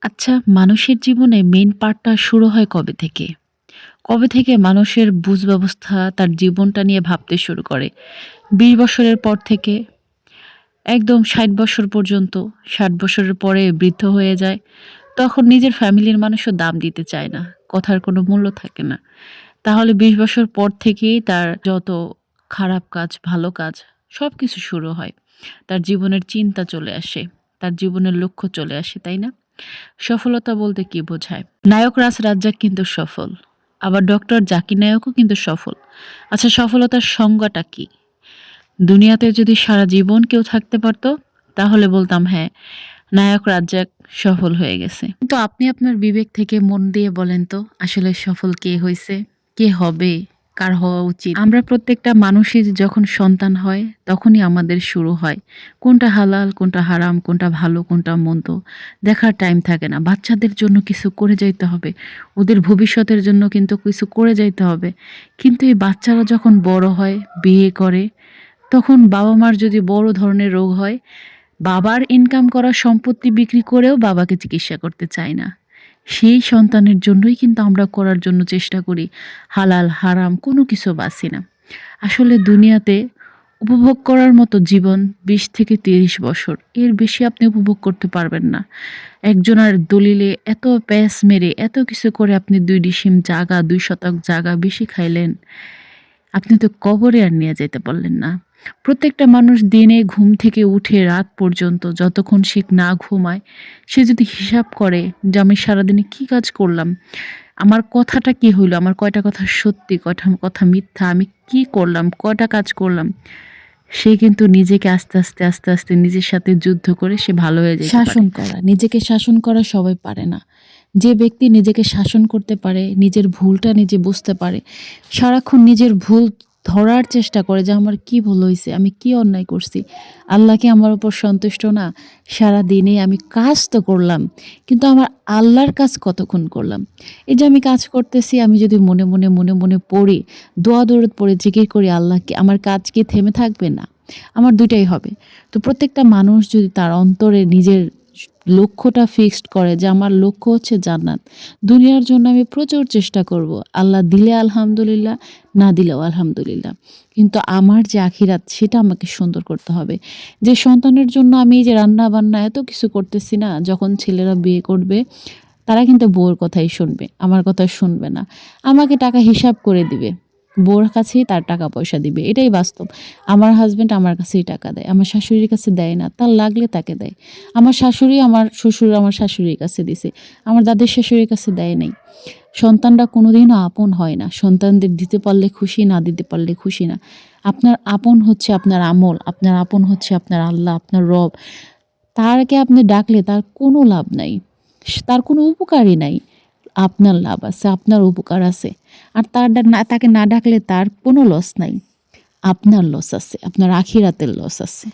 আচ্ছা, মানুষের জীবনে মেইন পার্টটা শুরু হয় কবে থেকে? কবে থেকে মানুষের বুঝ ব্যবস্থা তার জীবনটা নিয়ে ভাবতে শুরু করে? ২০ বছরের পর থেকে একদম ৬০ বছর পর্যন্ত, ৬০ বছরের পরে বৃদ্ধ হয়ে যায়। তখন নিজের ফ্যামিলির মানুষও দাম দিতে চায় না। কথার কোনো মূল্য থাকে না। তাহলে ২০ বছর পর থেকেই তার যত খারাপ কাজ, ভালো কাজ সবকিছু শুরু হয়। তার জীবনের চিন্তা চলে আসে। তার জীবনের লক্ষ্য চলে আসে, তাই না? সফলতা বলতে কি বোঝায়? নায়ক রাজ রাজ্জাক কিন্তু সফল। আবার ডক্টর জাকির নায়কও কিন্তু সফল। আচ্ছা, সফলতার সংজ্ঞাটা কি? দুনিয়াতে যদি সারা জীবন কেউ থাকতে পারত, তাহলে বলতাম হ্যাঁ, নায়ক রাজ্জাক সফল হয়ে গেছে। কিন্তু আপনি আপনার বিবেক থেকে মন দিয়ে বলেন তো, আসলে সফল কে হইছে? কে হবে? কার হওয়া উচিত? আমরা প্রত্যেকটা মানুষের যখন সন্তান হয়, তখনই আমাদের শুরু হয়। কোনটা হালাল, কোনটা হারাম, কোনটা ভালো, কোনটা মন্দ দেখার টাইম থাকে না। বাচ্চাদের জন্য কিছু করে যাইতে হবে। ওদের ভবিষ্যতের জন্য কিন্তু কিছু করে যাইতে হবে। কিন্তু এই বাচ্চারা যখন বড় হয়, বিয়ে করে, তখন বাবা-মার যদি বড় ধরনের রোগ হয়, বাবার ইনকাম করা সম্পত্তি বিক্রি করেও বাবাকে চিকিৎসা করতে চায় না। সেই সন্তানের জন্যই কিন্তু আমরা করার জন্য চেষ্টা করি। হালাল, হারাম কোনো কিছু বাছি না। আসলে দুনিয়াতে উপভোগ করার মতো জীবন ২০ থেকে ৩০ বছর। এর বেশি আপনি উপভোগ করতে পারবেন না। একজনের দলিলে এত প্যাঁচ মেরে, এত কিছু করে আপনি ২ ডিসিম জাগা, ২ শতক জাগা বেশি খাইলেন। আপনি তো কবরে আর নিয়ে যাইতে পারলেন না। প্রত্যেকটা মানুষ দিনে ঘুম থেকে উঠে রাত পর্যন্ত যতক্ষণ সে না ঘুমায়, সে যদি হিসাব করে যে আমি সারাদিনে কি কাজ করলাম, আমার কথাটা কি হইল, আমার কয়টা কথা সত্যি, কয়টা কথা মিথ্যা, আমি কি করলাম, কয়টা কাজ করলাম, সে কিন্তু নিজেকে আস্তে আস্তে নিজের সাথে যুদ্ধ করে সে ভালো হয়ে যেতে পারে। শাসন করা, নিজেকে শাসন করা সবাই পারে না। যে ব্যক্তি নিজেকে শাসন করতে পারে, নিজের ভুলটা নিজে বুঝতে পারে, সারাক্ষণ নিজের ভুল ধরার চেষ্টা করে যে আমার কি ভুল হইছে, আমি কি অন্যায় করছি, আল্লাহ কি আমার উপর সন্তুষ্ট না? সারাদিনে আমি কাজ তো করলাম, কিন্তু আমার আল্লাহর কাজ কতক্ষণ করলাম? এই যে আমি কাজ করতেছি, আমি যদি মনে মনে পড়ি, দোয়া দরুদ পড়ে জিকির করি আল্লাহকে, আমার কাজ কি থেমে থাকবে? না, আমার ২ টাই হবে। তো প্রত্যেকটা মানুষ যদি তার অন্তরে নিজের লক্ষ্যটা ফিক্সড করে যে আমার লক্ষ্য হচ্ছে জান্নাত। দুনিয়ার জন্য আমি প্রচুর চেষ্টা করব। আল্লাহ দিলে আলহামদুলিল্লাহ, না দিলেও আলহামদুলিল্লাহ। কিন্তু আমার যে আখিরাত সেটা আমাকে সুন্দর করতে হবে। যে সন্তানের জন্য আমি এই যে রান্না-বান্না এত কিছু করতেছি না, যখন ছেলেরা বিয়ে করবে তারা কিন্তু বউয়ের কথাই শুনবে, আমার কথা শুনবে না। আমাকে টাকা হিসাব করে দিবে। বউর কাছেই তার টাকা পয়সা দিবে। এটাই বাস্তব। আমার হাসব্যান্ড আমার কাছেই টাকা দেয়। আমার শাশুড়ির কাছে দেয় না। তার লাগলে তাকে দেয়। আমার শাশুড়ি আমার শ্বশুর আমার শাশুড়ির কাছে দিছে। আমার দাদির শাশুড়ির কাছে দেয় নাই। সন্তানরা কোনোদিনও আপন হয় না। সন্তানদের দিতে পারলে খুশি, না দিতে পারলে খুশি না। আপনার আপন হচ্ছে আপনার আমল, আপনার আপন হচ্ছে আপনার আল্লাহ, আপনার রব। তারকে আপনি ডাকলে তার কোনো লাভ নাই। তার কোনো উপকারই নাই। আপনার লাভ আছে, আপনার উপকার আছে। আর তাকে না ডাকলে তার কোনো লস নাই। আপনার লস আছে, আপনার আখিরাতের লস আছে।